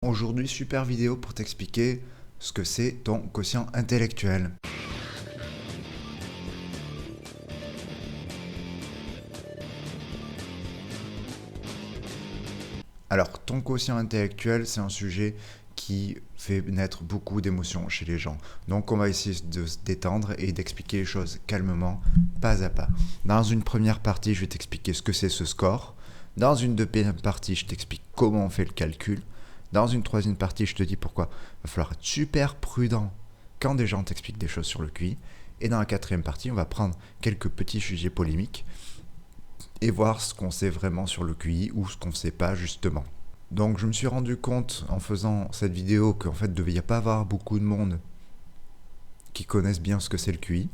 Aujourd'hui, super vidéo pour t'expliquer ce que c'est ton quotient intellectuel. Alors, ton quotient intellectuel, c'est un sujet qui fait naître beaucoup d'émotions chez les gens. Donc, on va essayer de se détendre et d'expliquer les choses calmement, pas à pas. Dans une première partie, je vais t'expliquer ce que c'est ce score. Dans une deuxième partie, je t'explique comment on fait le calcul. Dans une troisième partie, je te dis pourquoi il va falloir être super prudent quand des gens t'expliquent des choses sur le QI. Et dans la quatrième partie, on va prendre quelques petits sujets polémiques et voir ce qu'on sait vraiment sur le QI ou ce qu'on ne sait pas justement. Donc je me suis rendu compte en faisant cette vidéo qu'en fait il ne devait pas avoir beaucoup de monde qui connaissent bien ce que c'est le QI.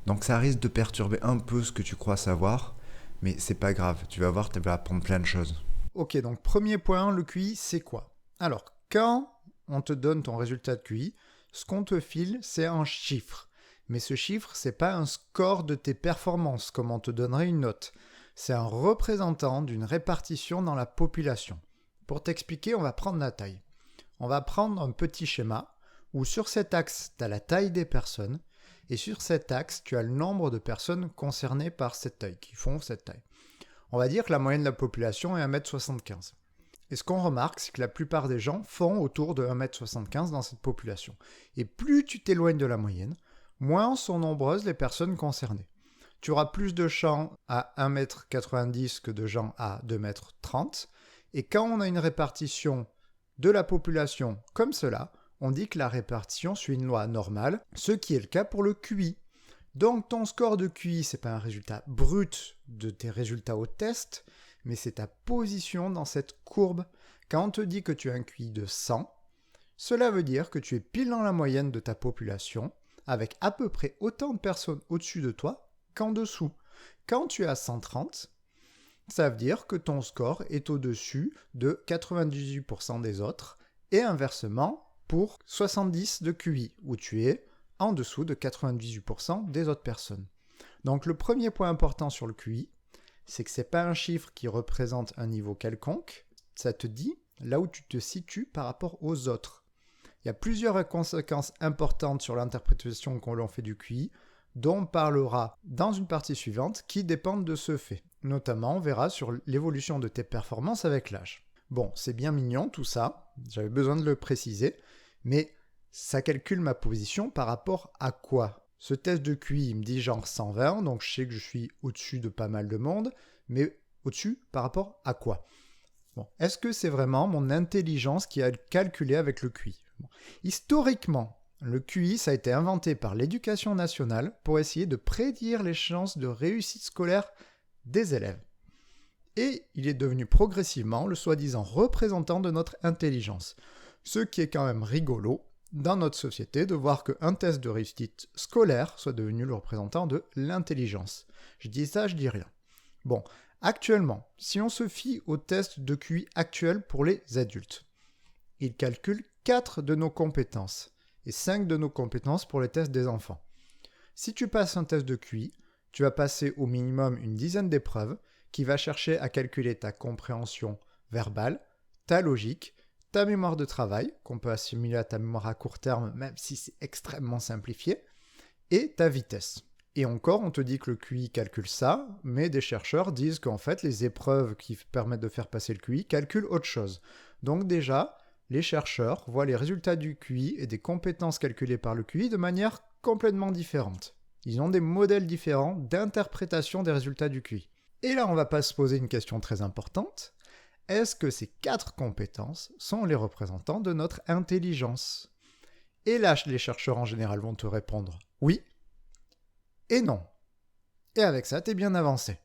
Donc ça risque de perturber un peu ce que tu crois savoir, mais c'est pas grave, tu vas voir, tu vas apprendre plein de choses. Ok, donc premier point, le QI, c'est quoi? Alors, quand on te donne ton résultat de QI, ce qu'on te file, c'est un chiffre. Mais ce chiffre, c'est pas un score de tes performances, comme on te donnerait une note. C'est un représentant d'une répartition dans la population. Pour t'expliquer, on va prendre la taille. On va prendre un petit schéma où sur cet axe, tu as la taille des personnes et sur cet axe, tu as le nombre de personnes concernées par cette taille, qui font cette taille. On va dire que la moyenne de la population est 1m75. Et ce qu'on remarque, c'est que la plupart des gens font autour de 1m75 dans cette population. Et plus tu t'éloignes de la moyenne, moins sont nombreuses les personnes concernées. Tu auras plus de gens à 1m90 que de gens à 2m30. Et quand on a une répartition de la population comme cela, on dit que la répartition suit une loi normale, ce qui est le cas pour le QI. Donc ton score de QI, ce n'est pas un résultat brut de tes résultats au test, mais c'est ta position dans cette courbe. Quand on te dit que tu as un QI de 100, cela veut dire que tu es pile dans la moyenne de ta population, avec à peu près autant de personnes au-dessus de toi qu'en dessous. Quand tu es à 130, ça veut dire que ton score est au-dessus de 98% des autres, et inversement pour 70 de QI, où tu es en dessous de 98% des autres personnes. Donc le premier point important sur le QI, c'est que ce n'est pas un chiffre qui représente un niveau quelconque, ça te dit là où tu te situes par rapport aux autres. Il y a plusieurs conséquences importantes sur l'interprétation qu'on l'on fait du QI, dont on parlera dans une partie suivante, qui dépendent de ce fait. Notamment, on verra sur l'évolution de tes performances avec l'âge. Bon, c'est bien mignon tout ça, j'avais besoin de le préciser, mais ça calcule ma position par rapport à quoi? Ce test de QI, il me dit genre 120, donc je sais que je suis au-dessus de pas mal de monde, mais au-dessus par rapport à quoi? Bon, est-ce que c'est vraiment mon intelligence qui a calculé avec le QI? Bon. Historiquement, le QI, ça a été inventé par l'éducation nationale pour essayer de prédire les chances de réussite scolaire des élèves. Et il est devenu progressivement le soi-disant représentant de notre intelligence. Ce qui est quand même rigolo dans notre société de voir qu'un test de réussite scolaire soit devenu le représentant de l'intelligence. Je dis ça, je dis rien. Bon, actuellement, si on se fie au test de QI actuel pour les adultes, il calcule 4 de nos compétences et 5 de nos compétences pour les tests des enfants. Si tu passes un test de QI, tu vas passer au minimum une dizaine d'épreuves qui va chercher à calculer ta compréhension verbale, ta logique, ta mémoire de travail, qu'on peut assimiler à ta mémoire à court terme, même si c'est extrêmement simplifié, et ta vitesse. Et encore, on te dit que le QI calcule ça, mais des chercheurs disent qu'en fait, les épreuves qui permettent de faire passer le QI calculent autre chose. Donc déjà, les chercheurs voient les résultats du QI et des compétences calculées par le QI de manière complètement différente. Ils ont des modèles différents d'interprétation des résultats du QI. Et là, on va pas se poser une question très importante. Est-ce que ces 4 compétences sont les représentants de notre intelligence? Et là, les chercheurs en général vont te répondre oui et non. Et avec ça, tu es bien avancé.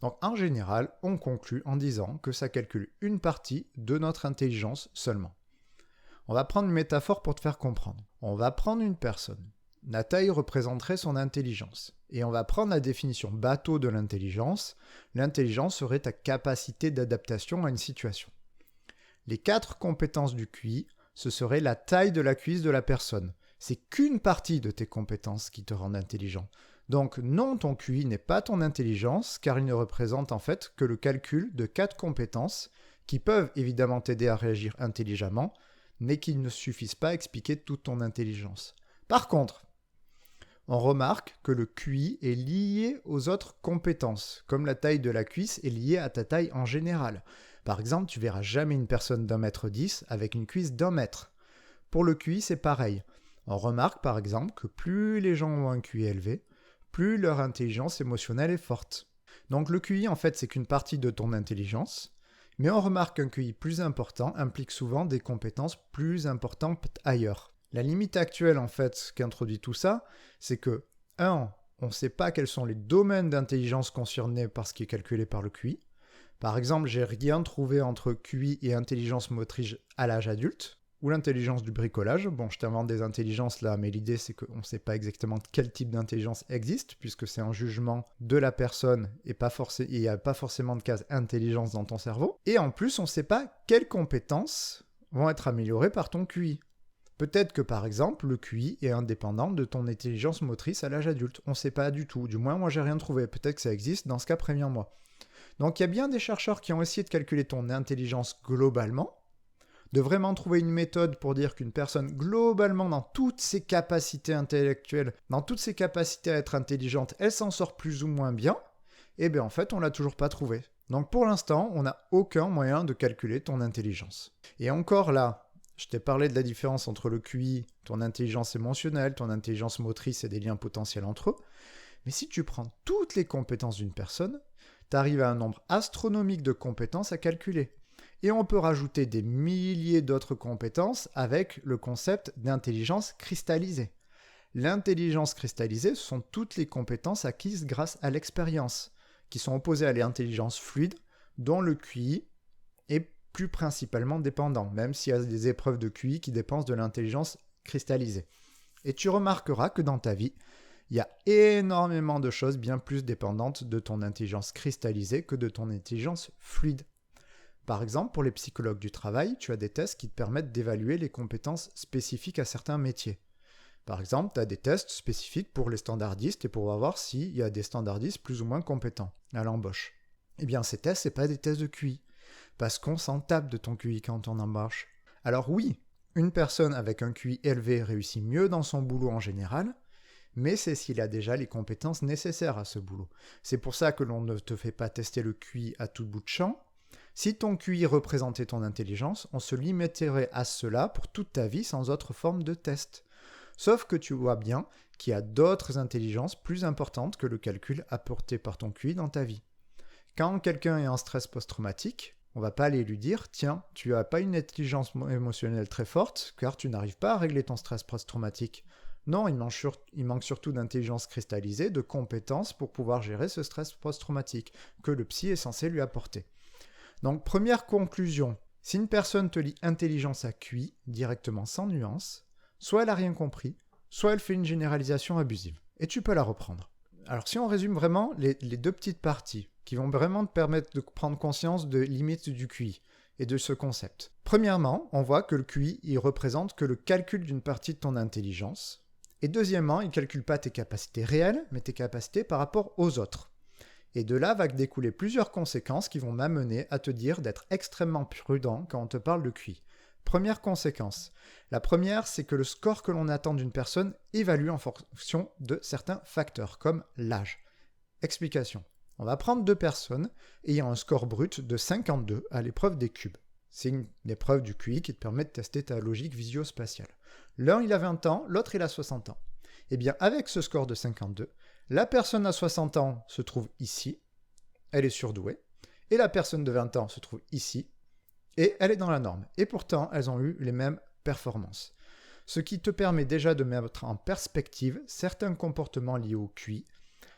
Donc en général, on conclut en disant que ça calcule une partie de notre intelligence seulement. On va prendre une métaphore pour te faire comprendre. On va prendre une personne. La taille représenterait son intelligence. Et on va prendre la définition bateau de l'intelligence. L'intelligence serait ta capacité d'adaptation à une situation. Les 4 compétences du QI, ce serait la taille de la cuisse de la personne. C'est qu'une partie de tes compétences qui te rendent intelligent. Donc non, ton QI n'est pas ton intelligence, car il ne représente en fait que le calcul de 4 compétences qui peuvent évidemment t'aider à réagir intelligemment, mais qui ne suffisent pas à expliquer toute ton intelligence. Par contre, on remarque que le QI est lié aux autres compétences, comme la taille de la cuisse est liée à ta taille en général. Par exemple, tu verras jamais une personne d'1,10 m avec une cuisse d'1 mètre. Pour le QI, c'est pareil. On remarque par exemple que plus les gens ont un QI élevé, plus leur intelligence émotionnelle est forte. Donc le QI, en fait, c'est qu'une partie de ton intelligence, mais on remarque qu'un QI plus important implique souvent des compétences plus importantes ailleurs. La limite actuelle, en fait, qui introduit tout ça, c'est que, 1, on ne sait pas quels sont les domaines d'intelligence concernés par ce qui est calculé par le QI. Par exemple, j'ai rien trouvé entre QI et intelligence motrice à l'âge adulte, ou l'intelligence du bricolage. Bon, je t'invente des intelligences là, mais l'idée c'est qu'on ne sait pas exactement quel type d'intelligence existe, puisque c'est un jugement de la personne et il n'y a pas forcément de case intelligence dans ton cerveau. Et en plus, on ne sait pas quelles compétences vont être améliorées par ton QI. Peut-être que par exemple, le QI est indépendant de ton intelligence motrice à l'âge adulte. On ne sait pas du tout. Du moins, moi, j'ai rien trouvé. Peut-être que ça existe. Dans ce cas, préviens-moi. Donc, il y a bien des chercheurs qui ont essayé de calculer ton intelligence globalement, de vraiment trouver une méthode pour dire qu'une personne, globalement, dans toutes ses capacités intellectuelles, dans toutes ses capacités à être intelligente, elle s'en sort plus ou moins bien. Eh bien, en fait, on ne l'a toujours pas trouvé. Donc, pour l'instant, on n'a aucun moyen de calculer ton intelligence. Et encore là, je t'ai parlé de la différence entre le QI, ton intelligence émotionnelle, ton intelligence motrice et des liens potentiels entre eux. Mais si tu prends toutes les compétences d'une personne, tu arrives à un nombre astronomique de compétences à calculer. Et on peut rajouter des milliers d'autres compétences avec le concept d'intelligence cristallisée. L'intelligence cristallisée, ce sont toutes les compétences acquises grâce à l'expérience, qui sont opposées à l'intelligence fluide, dont le QI est plus principalement dépendant, même s'il y a des épreuves de QI qui dépendent de l'intelligence cristallisée. Et tu remarqueras que dans ta vie, il y a énormément de choses bien plus dépendantes de ton intelligence cristallisée que de ton intelligence fluide. Par exemple, pour les psychologues du travail, tu as des tests qui te permettent d'évaluer les compétences spécifiques à certains métiers. Par exemple, tu as des tests spécifiques pour les standardistes et pour voir s'il y a des standardistes plus ou moins compétents à l'embauche. Eh bien, ces tests, ce n'est pas des tests de QI, parce qu'on s'en tape de ton QI quand on embauche. Alors oui, une personne avec un QI élevé réussit mieux dans son boulot en général, mais c'est s'il a déjà les compétences nécessaires à ce boulot. C'est pour ça que l'on ne te fait pas tester le QI à tout bout de champ. Si ton QI représentait ton intelligence, on se limiterait à cela pour toute ta vie sans autre forme de test. Sauf que tu vois bien qu'il y a d'autres intelligences plus importantes que le calcul apporté par ton QI dans ta vie. Quand quelqu'un est en stress post-traumatique, on ne va pas aller lui dire « Tiens, tu n'as pas une intelligence émotionnelle très forte car tu n'arrives pas à régler ton stress post-traumatique. » Non, il manque surtout d'intelligence cristallisée, de compétences pour pouvoir gérer ce stress post-traumatique que le psy est censé lui apporter. Donc, première conclusion, si une personne te lit intelligence à QI directement sans nuance, soit elle n'a rien compris, soit elle fait une généralisation abusive. Et tu peux la reprendre. Alors, si on résume vraiment les deux petites parties qui vont vraiment te permettre de prendre conscience de limites du QI et de ce concept. Premièrement, on voit que le QI, il représente que le calcul d'une partie de ton intelligence. Et deuxièmement, il ne calcule pas tes capacités réelles, mais tes capacités par rapport aux autres. Et de là va découler plusieurs conséquences qui vont m'amener à te dire d'être extrêmement prudent quand on te parle de QI. Première conséquence. La première, c'est que le score que l'on attend d'une personne évalue en fonction de certains facteurs, comme l'âge. Explication. On va prendre deux personnes ayant un score brut de 52 à l'épreuve des cubes. C'est une épreuve du QI qui te permet de tester ta logique visio-spatiale. L'un, il a 20 ans, l'autre, il a 60 ans. Eh bien, avec ce score de 52, la personne à 60 ans se trouve ici, elle est surdouée, et la personne de 20 ans se trouve ici, et elle est dans la norme. Et pourtant, elles ont eu les mêmes performances. Ce qui te permet déjà de mettre en perspective certains comportements liés au QI.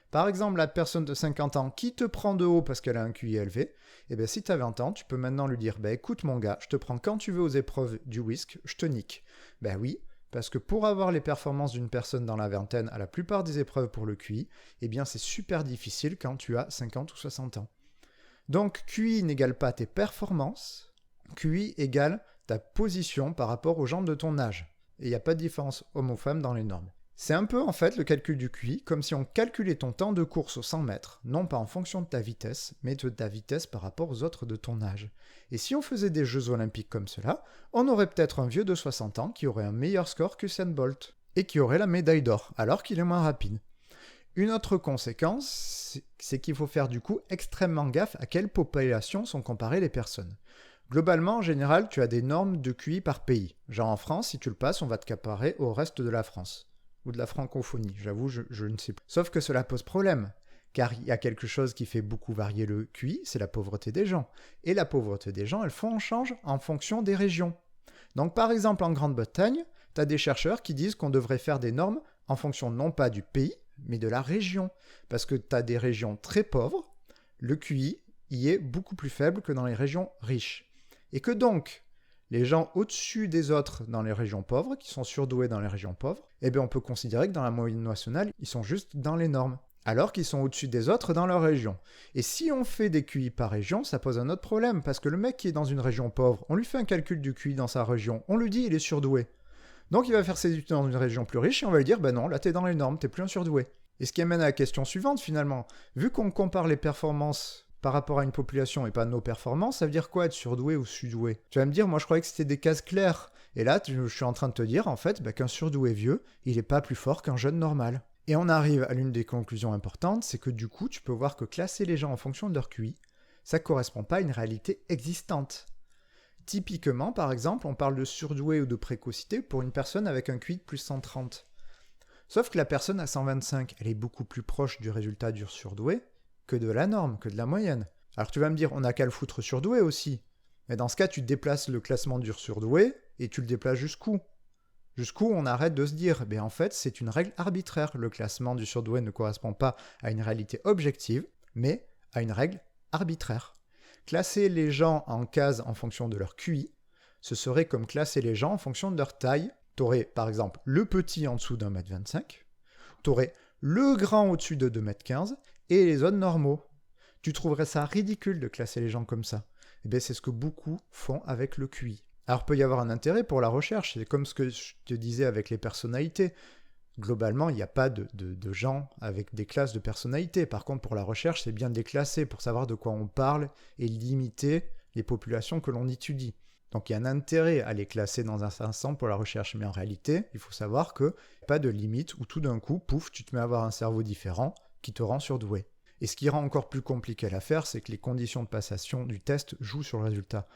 Par exemple, la personne de 50 ans qui te prend de haut parce qu'elle a un QI élevé, eh bien, si tu as 20 ans, tu peux maintenant lui dire « Écoute mon gars, je te prends quand tu veux aux épreuves du WISC, je te nique. » Ben oui, parce que pour avoir les performances d'une personne dans la vingtaine à la plupart des épreuves pour le QI, eh bien c'est super difficile quand tu as 50 ou 60 ans. Donc QI n'égale pas tes performances, QI égale ta position par rapport aux gens de ton âge. Et il n'y a pas de différence homme ou femme dans les normes. C'est un peu en fait le calcul du QI, comme si on calculait ton temps de course aux 100 mètres, non pas en fonction de ta vitesse, mais de ta vitesse par rapport aux autres de ton âge. Et si on faisait des Jeux Olympiques comme cela, on aurait peut-être un vieux de 60 ans qui aurait un meilleur score qu'Usain Bolt, et qui aurait la médaille d'or, alors qu'il est moins rapide. Une autre conséquence, c'est qu'il faut faire du coup extrêmement gaffe à quelle population sont comparées les personnes. Globalement, en général, tu as des normes de QI par pays. Genre en France, si tu le passes, on va te comparer au reste de la France. Ou de la francophonie, j'avoue, je ne sais pas. Sauf que cela pose problème, car il y a quelque chose qui fait beaucoup varier le QI, c'est la pauvreté des gens. Et la pauvreté des gens, change en fonction des régions. Donc par exemple, en Grande-Bretagne, tu as des chercheurs qui disent qu'on devrait faire des normes en fonction non pas du pays, mais de la région. Parce que tu as des régions très pauvres, le QI y est beaucoup plus faible que dans les régions riches. Et que donc, les gens au-dessus des autres dans les régions pauvres, qui sont surdoués dans les régions pauvres, eh bien on peut considérer que dans la moyenne nationale, ils sont juste dans les normes, alors qu'ils sont au-dessus des autres dans leur région. Et si on fait des QI par région, ça pose un autre problème, parce que le mec qui est dans une région pauvre, on lui fait un calcul du QI dans sa région, on lui dit il est surdoué. Donc il va faire ses études dans une région plus riche, et on va lui dire, ben non, là t'es dans les normes, t'es plus un surdoué. Et ce qui amène à la question suivante finalement, vu qu'on compare les performances par rapport à une population et pas nos performances, ça veut dire quoi être surdoué ou surdoué? Tu vas me dire, moi je croyais que c'était des cases claires. Et là, je suis en train de te dire, en fait, qu'un surdoué vieux, il n'est pas plus fort qu'un jeune normal. Et on arrive à l'une des conclusions importantes, c'est que du coup, tu peux voir que classer les gens en fonction de leur QI, ça ne correspond pas à une réalité existante. Typiquement, par exemple, on parle de surdoué ou de précocité pour une personne avec un QI de plus 130. Sauf que la personne à 125, elle est beaucoup plus proche du résultat du surdoué que de la norme, que de la moyenne. Alors tu vas me dire, on n'a qu'à le foutre surdoué aussi. Mais dans ce cas, tu déplaces le classement du surdoué et tu le déplaces jusqu'où? Jusqu'où on arrête de se dire, ben en fait, c'est une règle arbitraire. Le classement du surdoué ne correspond pas à une réalité objective, mais à une règle arbitraire. Classer les gens en cases en fonction de leur QI, ce serait comme classer les gens en fonction de leur taille. Tu aurais, par exemple, le petit en dessous d'1,25 m, tu aurais le grand au-dessus de 2,15 m, et les autres normaux. Tu trouverais ça ridicule de classer les gens comme ça. Eh bien, c'est ce que beaucoup font avec le QI. Alors, il peut y avoir un intérêt pour la recherche, c'est comme ce que je te disais avec les personnalités. Globalement, il n'y a pas de gens avec des classes de personnalités. Par contre, pour la recherche, c'est bien de les classer pour savoir de quoi on parle et limiter les populations que l'on étudie. Donc, il y a un intérêt à les classer dans un certain sens pour la recherche. Mais en réalité, il faut savoir qu'il n'y a pas de limite où tout d'un coup, pouf, tu te mets à avoir un cerveau différent qui te rend surdoué. Et ce qui rend encore plus compliqué l'affaire, c'est que les conditions de passation du test jouent sur le résultat.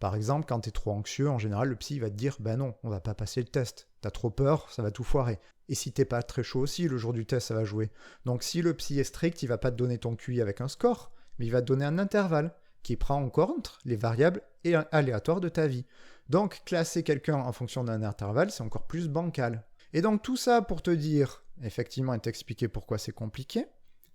Par exemple, quand tu es trop anxieux, en général, le psy va te dire « Ben non, on va pas passer le test. T'as trop peur, ça va tout foirer. » Et si t'es pas très chaud aussi, le jour du test, ça va jouer. Donc si le psy est strict, il va pas te donner ton QI avec un score, mais il va te donner un intervalle qui prend en compte les variables aléatoires de ta vie. Donc classer quelqu'un en fonction d'un intervalle, c'est encore plus bancal. Et donc tout ça pour te dire, effectivement, et t'expliquer pourquoi c'est compliqué,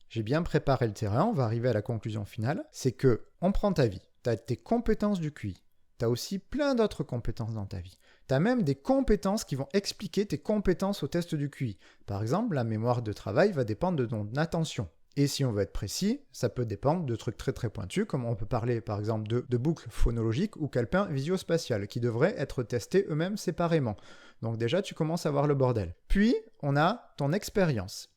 j'ai bien préparé le terrain, on va arriver à la conclusion finale, c'est que on prend ta vie, tu as tes compétences du QI, tu as aussi plein d'autres compétences dans ta vie. Tu as même des compétences qui vont expliquer tes compétences au test du QI. Par exemple, la mémoire de travail va dépendre de ton attention. Et si on veut être précis, ça peut dépendre de trucs très très pointus, comme on peut parler par exemple de boucles phonologiques ou calepins visio-spatiales, qui devraient être testés eux-mêmes séparément. Donc déjà, tu commences à voir le bordel. Puis, on a ton expérience,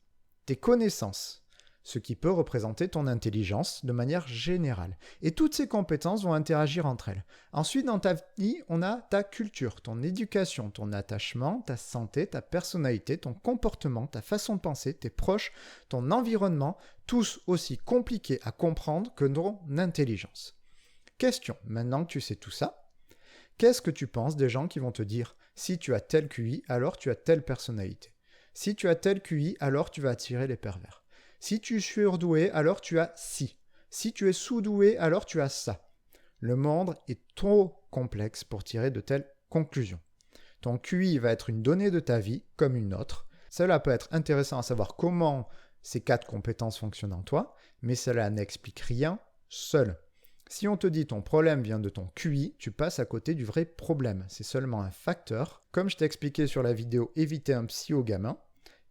tes connaissances, ce qui peut représenter ton intelligence de manière générale. Et toutes ces compétences vont interagir entre elles. Ensuite, dans ta vie, on a ta culture, ton éducation, ton attachement, ta santé, ta personnalité, ton comportement, ta façon de penser, tes proches, ton environnement, tous aussi compliqués à comprendre que ton intelligence. Question, maintenant que tu sais tout ça, qu'est-ce que tu penses des gens qui vont te dire « si tu as tel QI, alors tu as telle personnalité. Si tu as tel QI, alors tu vas attirer les pervers. Si tu es surdoué, alors tu as ci. Si tu es sous-doué, alors tu as ça. » Le monde est trop complexe pour tirer de telles conclusions. Ton QI va être une donnée de ta vie, comme une autre. Cela peut être intéressant à savoir comment ces 4 compétences fonctionnent en toi, mais cela n'explique rien seul. Si on te dit ton problème vient de ton QI, tu passes à côté du vrai problème. C'est seulement un facteur. Comme je t'ai expliqué sur la vidéo « Éviter un psy au gamin »,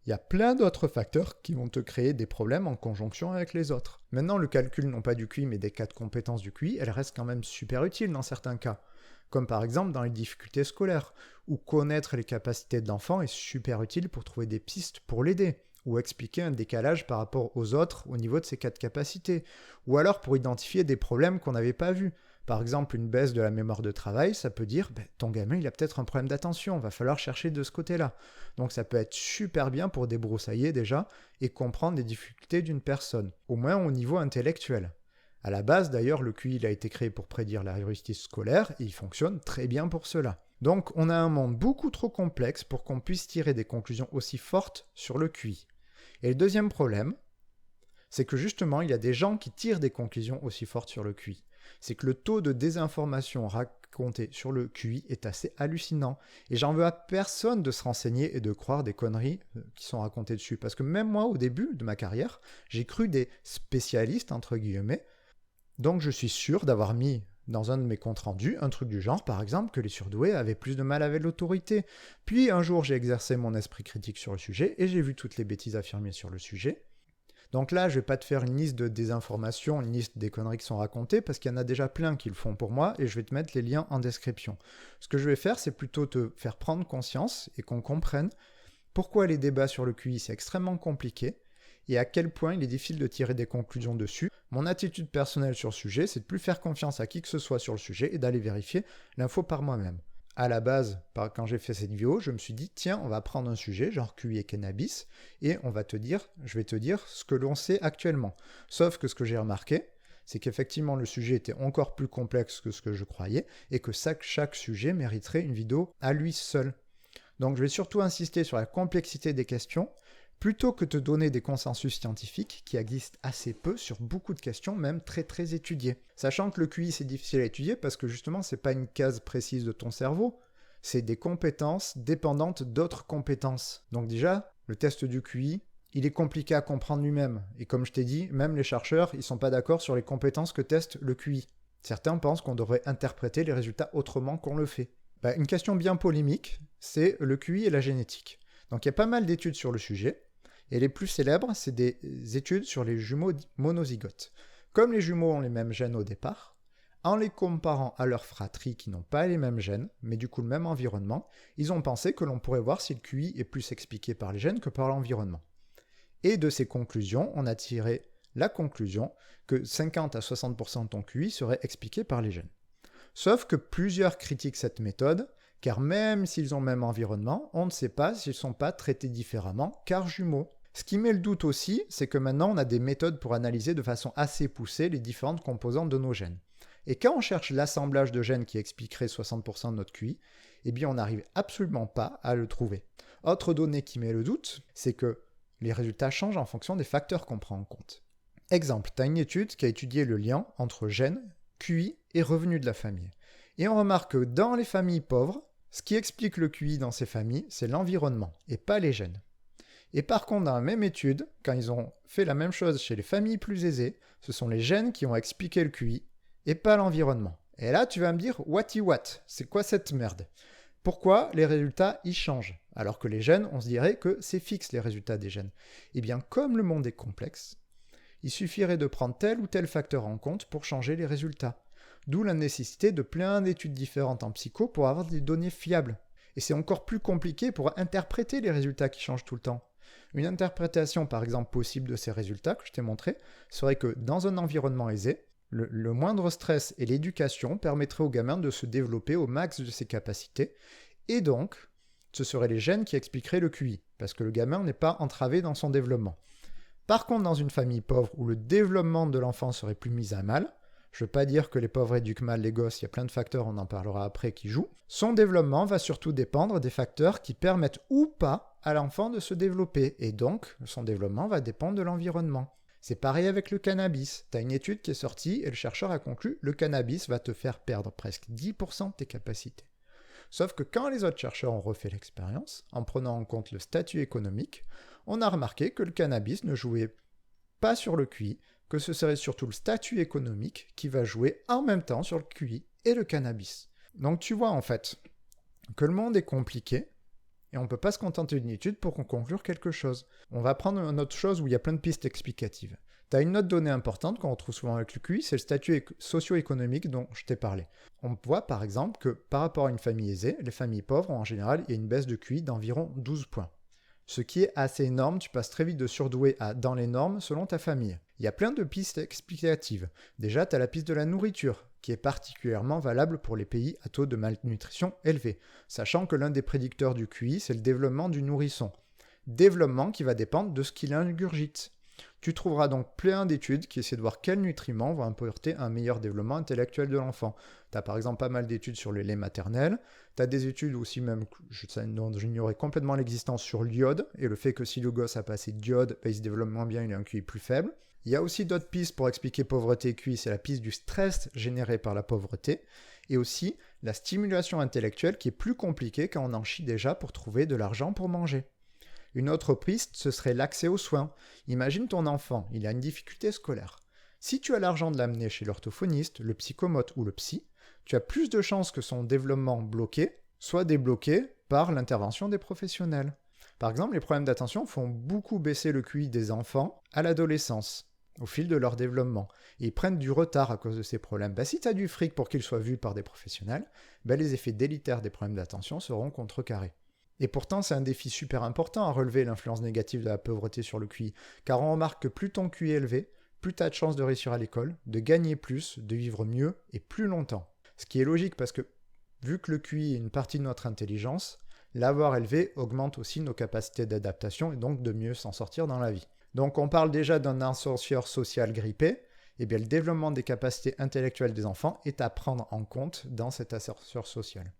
il y a plein d'autres facteurs qui vont te créer des problèmes en conjonction avec les autres. Maintenant, le calcul non pas du QI mais des 4 compétences du QI, elle reste quand même super utile dans certains cas. comme par exemple dans les difficultés scolaires, où connaître les capacités de l'enfant est super utile pour trouver des pistes pour l'aider, ou expliquer un décalage par rapport aux autres au niveau de ses cas de capacité, ou alors pour identifier des problèmes qu'on n'avait pas vus. Par exemple, une baisse de la mémoire de travail, ça peut dire ton gamin il a peut-être un problème d'attention, va falloir chercher de ce côté-là. Donc ça peut être super bien pour débroussailler déjà et comprendre les difficultés d'une personne, au moins au niveau intellectuel. À la base d'ailleurs, le QI il a été créé pour prédire la réussite scolaire et il fonctionne très bien pour cela. Donc on a un monde beaucoup trop complexe pour qu'on puisse tirer des conclusions aussi fortes sur le QI. Et le deuxième problème, c'est que justement il y a des gens qui tirent des conclusions aussi fortes sur le QI. C'est que le taux de désinformation raconté sur le QI est assez hallucinant. Et j'en veux à personne de se renseigner et de croire des conneries qui sont racontées dessus. Parce que même moi, au début de ma carrière, j'ai cru des spécialistes, entre guillemets. Donc je suis sûr d'avoir mis dans un de mes comptes rendus un truc du genre, par exemple, que les surdoués avaient plus de mal avec l'autorité. Puis un jour, j'ai exercé mon esprit critique sur le sujet et j'ai vu toutes les bêtises affirmées sur le sujet. Donc là, je ne vais pas te faire une liste de désinformations, une liste des conneries qui sont racontées, parce qu'il y en a déjà plein qui le font pour moi, et je vais te mettre les liens en description. Ce que je vais faire, c'est plutôt te faire prendre conscience et qu'on comprenne pourquoi les débats sur le QI, c'est extrêmement compliqué, et à quel point il est difficile de tirer des conclusions dessus. Mon attitude personnelle sur le sujet, c'est de plus faire confiance à qui que ce soit sur le sujet et d'aller vérifier l'info par moi-même. À la base, quand j'ai fait cette vidéo, je me suis dit, tiens, on va prendre un sujet, genre QI et cannabis, et je vais te dire ce que l'on sait actuellement. Sauf que ce que j'ai remarqué, c'est qu'effectivement le sujet était encore plus complexe que ce que je croyais, et que chaque sujet mériterait une vidéo à lui seul. Donc je vais surtout insister sur la complexité des questions, plutôt que te donner des consensus scientifiques qui existent assez peu sur beaucoup de questions, même très très étudiées. Sachant que le QI c'est difficile à étudier parce que justement c'est pas une case précise de ton cerveau, c'est des compétences dépendantes d'autres compétences. Donc déjà, le test du QI, il est compliqué à comprendre lui-même. Et comme je t'ai dit, même les chercheurs, ils sont pas d'accord sur les compétences que teste le QI. Certains pensent qu'on devrait interpréter les résultats autrement qu'on le fait. Une question bien polémique, c'est le QI et la génétique. Donc il y a pas mal d'études sur le sujet. Et les plus célèbres, c'est des études sur les jumeaux monozygotes. Comme les jumeaux ont les mêmes gènes au départ, en les comparant à leurs fratries qui n'ont pas les mêmes gènes, mais du coup le même environnement, ils ont pensé que l'on pourrait voir si le QI est plus expliqué par les gènes que par l'environnement. Et de ces conclusions, on a tiré la conclusion que 50 à 60% de ton QI serait expliqué par les gènes. Sauf que plusieurs critiquent cette méthode, car même s'ils ont le même environnement, on ne sait pas s'ils ne sont pas traités différemment, car jumeaux. Ce qui met le doute aussi, c'est que maintenant on a des méthodes pour analyser de façon assez poussée les différentes composantes de nos gènes. Et quand on cherche l'assemblage de gènes qui expliquerait 60% de notre QI, eh bien on n'arrive absolument pas à le trouver. Autre donnée qui met le doute, c'est que les résultats changent en fonction des facteurs qu'on prend en compte. Exemple, tu as une étude qui a étudié le lien entre gènes, QI et revenus de la famille. Et on remarque que dans les familles pauvres, ce qui explique le QI dans ces familles, c'est l'environnement et pas les gènes. Et par contre, dans la même étude, quand ils ont fait la même chose chez les familles plus aisées, ce sont les gènes qui ont expliqué le QI et pas l'environnement. Et là, tu vas me dire, what, c'est quoi cette merde? Pourquoi les résultats y changent? Alors que les gènes, on se dirait que c'est fixe les résultats des gènes. Eh bien, comme le monde est complexe, il suffirait de prendre tel ou tel facteur en compte pour changer les résultats. D'où la nécessité de plein d'études différentes en psycho pour avoir des données fiables. Et c'est encore plus compliqué pour interpréter les résultats qui changent tout le temps. Une interprétation par exemple possible de ces résultats que je t'ai montré serait que dans un environnement aisé, le moindre stress et l'éducation permettraient au gamin de se développer au max de ses capacités, et donc ce seraient les gènes qui expliqueraient le QI, parce que le gamin n'est pas entravé dans son développement. Par contre, dans une famille pauvre où le développement de l'enfant serait plus mis à mal, je ne veux pas dire que les pauvres éduquent mal les gosses, il y a plein de facteurs, on en parlera après, qui jouent. Son développement va surtout dépendre des facteurs qui permettent ou pas à l'enfant de se développer, et donc son développement va dépendre de l'environnement. C'est pareil avec le cannabis. Tu as une étude qui est sortie et le chercheur a conclu le cannabis va te faire perdre presque 10% de tes capacités. Sauf que quand les autres chercheurs ont refait l'expérience, en prenant en compte le statut économique, on a remarqué que le cannabis ne jouait pas sur le QI, que ce serait surtout le statut économique qui va jouer en même temps sur le QI et le cannabis. Donc tu vois en fait que le monde est compliqué et on ne peut pas se contenter d'une étude pour conclure quelque chose. On va prendre une autre chose où il y a plein de pistes explicatives. Tu as une autre donnée importante qu'on retrouve souvent avec le QI, c'est le statut socio-économique dont je t'ai parlé. On voit par exemple que par rapport à une famille aisée, les familles pauvres, en général, il y a une baisse de QI d'environ 12 points. Ce qui est assez énorme, tu passes très vite de surdoué à dans les normes selon ta famille. Il y a plein de pistes explicatives. Déjà, tu as la piste de la nourriture, qui est particulièrement valable pour les pays à taux de malnutrition élevé, sachant que l'un des prédicteurs du QI, c'est le développement du nourrisson. Développement qui va dépendre de ce qu'il ingurgite. Tu trouveras donc plein d'études qui essaient de voir quels nutriments vont apporter un meilleur développement intellectuel de l'enfant. Tu as par exemple pas mal d'études sur le lait maternel, tu as des études aussi même dont j'ignorais complètement l'existence sur l'iode, et le fait que si le gosse a pas assez d'iode, il se développe moins bien, il a un QI plus faible. Il y a aussi d'autres pistes pour expliquer pauvreté et QI, c'est la piste du stress généré par la pauvreté, et aussi la stimulation intellectuelle qui est plus compliquée quand on en chie déjà pour trouver de l'argent pour manger. Une autre piste, ce serait l'accès aux soins. Imagine ton enfant, il a une difficulté scolaire. Si tu as l'argent de l'amener chez l'orthophoniste, le psychomote ou le psy, tu as plus de chances que son développement bloqué soit débloqué par l'intervention des professionnels. Par exemple, les problèmes d'attention font beaucoup baisser le QI des enfants à l'adolescence, au fil de leur développement. Et ils prennent du retard à cause de ces problèmes. Si tu as du fric pour qu'ils soient vus par des professionnels, les effets délétères des problèmes d'attention seront contrecarrés. Et pourtant, c'est un défi super important à relever l'influence négative de la pauvreté sur le QI, car on remarque que plus ton QI est élevé, plus tu as de chances de réussir à l'école, de gagner plus, de vivre mieux et plus longtemps. Ce qui est logique parce que, vu que le QI est une partie de notre intelligence, l'avoir élevé augmente aussi nos capacités d'adaptation et donc de mieux s'en sortir dans la vie. Donc on parle déjà d'un ascenseur social grippé, et bien le développement des capacités intellectuelles des enfants est à prendre en compte dans cet ascenseur social.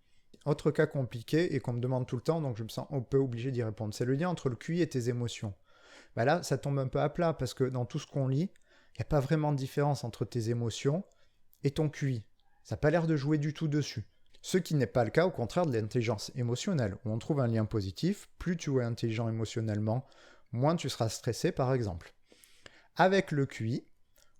Autre cas compliqué et qu'on me demande tout le temps, donc je me sens un peu obligé d'y répondre, c'est le lien entre le QI et tes émotions. Là, ça tombe un peu à plat parce que dans tout ce qu'on lit, il n'y a pas vraiment de différence entre tes émotions et ton QI. Ça n'a pas l'air de jouer du tout dessus. Ce qui n'est pas le cas au contraire de l'intelligence émotionnelle, où on trouve un lien positif, plus tu es intelligent émotionnellement, moins tu seras stressé par exemple. Avec le QI,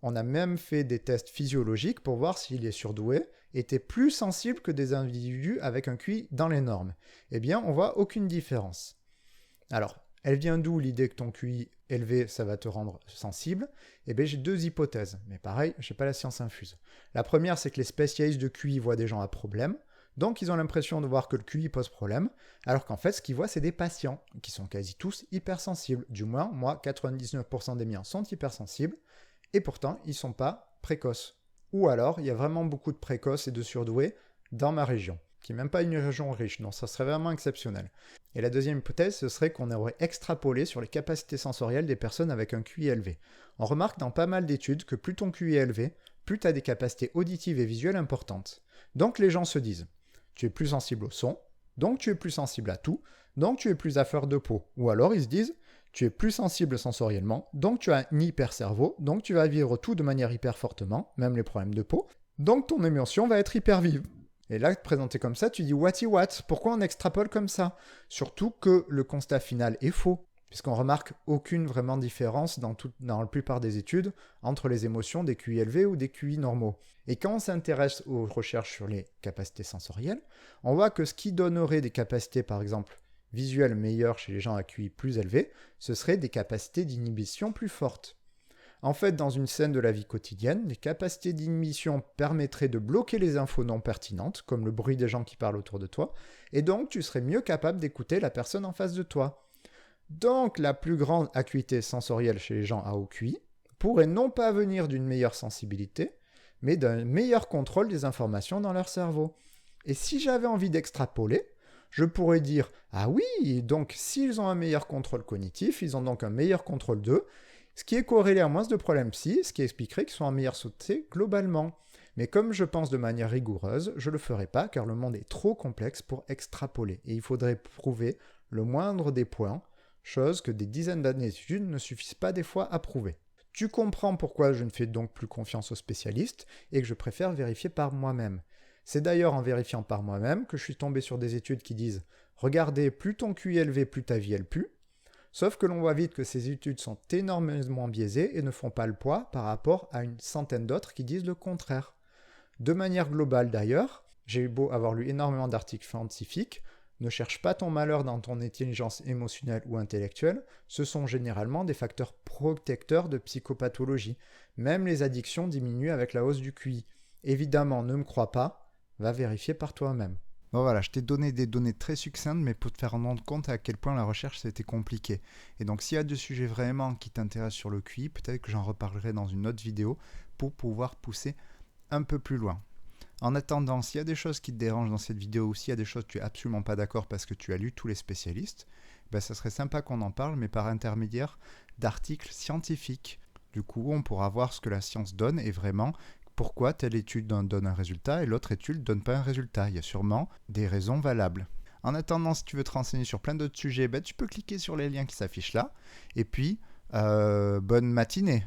on a même fait des tests physiologiques pour voir si les surdoués étaient plus sensibles que des individus avec un QI dans les normes. Eh bien, on voit aucune différence. Alors, elle vient d'où l'idée que ton QI élevé, ça va te rendre sensible? Eh bien, j'ai deux hypothèses, mais pareil, je n'ai pas la science infuse. La première, c'est que les spécialistes de QI voient des gens à problème, donc ils ont l'impression de voir que le QI pose problème, alors qu'en fait, ce qu'ils voient, c'est des patients, qui sont quasi tous hypersensibles. Du moins, moi, 99% des miens sont hypersensibles, et pourtant, ils ne sont pas précoces. Ou alors, il y a vraiment beaucoup de précoces et de surdoués dans ma région, qui n'est même pas une région riche, donc ça serait vraiment exceptionnel. Et la deuxième hypothèse, ce serait qu'on aurait extrapolé sur les capacités sensorielles des personnes avec un QI élevé. On remarque dans pas mal d'études que plus ton QI est élevé, plus tu as des capacités auditives et visuelles importantes. Donc les gens se disent, tu es plus sensible au son, donc tu es plus sensible à tout, donc tu es plus à fleur de peau. Ou alors ils se disent, tu es plus sensible sensoriellement, donc tu as un hyper-cerveau, donc tu vas vivre tout de manière hyper fortement, même les problèmes de peau, donc ton émotion va être hyper vive. Et là, présenté comme ça, tu dis what, pourquoi on extrapole comme ça? Surtout que le constat final est faux, puisqu'on remarque aucune vraiment différence dans la plupart des études entre les émotions des QI élevés ou des QI normaux. Et quand on s'intéresse aux recherches sur les capacités sensorielles, on voit que ce qui donnerait des capacités, par exemple, visuelles meilleures chez les gens à QI plus élevé, ce serait des capacités d'inhibition plus fortes. En fait, dans une scène de la vie quotidienne, les capacités d'inhibition permettraient de bloquer les infos non pertinentes, comme le bruit des gens qui parlent autour de toi, et donc tu serais mieux capable d'écouter la personne en face de toi. Donc la plus grande acuité sensorielle chez les gens à haut QI pourrait non pas venir d'une meilleure sensibilité, mais d'un meilleur contrôle des informations dans leur cerveau. Et si j'avais envie d'extrapoler, je pourrais dire « Ah oui, donc s'ils ont un meilleur contrôle cognitif, ils ont donc un meilleur contrôle d'eux, ce qui est corrélé à moins de problèmes psy, ce qui expliquerait qu'ils sont en meilleure santé globalement. » Mais comme je pense de manière rigoureuse, je ne le ferai pas car le monde est trop complexe pour extrapoler. Et il faudrait prouver le moindre des points, chose que des dizaines d'années d'études ne suffisent pas des fois à prouver. Tu comprends pourquoi je ne fais donc plus confiance aux spécialistes et que je préfère vérifier par moi-même. C'est d'ailleurs en vérifiant par moi-même que je suis tombé sur des études qui disent « Regardez, plus ton QI est élevé, plus ta vie elle pue ». Sauf que l'on voit vite que ces études sont énormément biaisées et ne font pas le poids par rapport à une centaine d'autres qui disent le contraire. De manière globale d'ailleurs, j'ai eu beau avoir lu énormément d'articles scientifiques, Ne cherche pas ton malheur dans ton intelligence émotionnelle ou intellectuelle, ce sont généralement des facteurs protecteurs de psychopathologie. Même les addictions diminuent avec la hausse du QI. Évidemment, ne me crois pas, va vérifier par toi-même. Bon voilà, je t'ai donné des données très succinctes, mais pour te faire rendre compte à quel point la recherche c'était compliqué. Et donc s'il y a des sujets vraiment qui t'intéressent sur le QI, peut-être que j'en reparlerai dans une autre vidéo pour pouvoir pousser un peu plus loin. En attendant, s'il y a des choses qui te dérangent dans cette vidéo ou s'il y a des choses que tu n'es absolument pas d'accord parce que tu as lu tous les spécialistes, ben ça serait sympa qu'on en parle, mais par intermédiaire d'articles scientifiques. Du coup, on pourra voir ce que la science donne et vraiment pourquoi telle étude donne un résultat et l'autre étude ne donne pas un résultat. Il y a sûrement des raisons valables. En attendant, si tu veux te renseigner sur plein d'autres sujets, ben, tu peux cliquer sur les liens qui s'affichent là. Et puis, bonne matinée.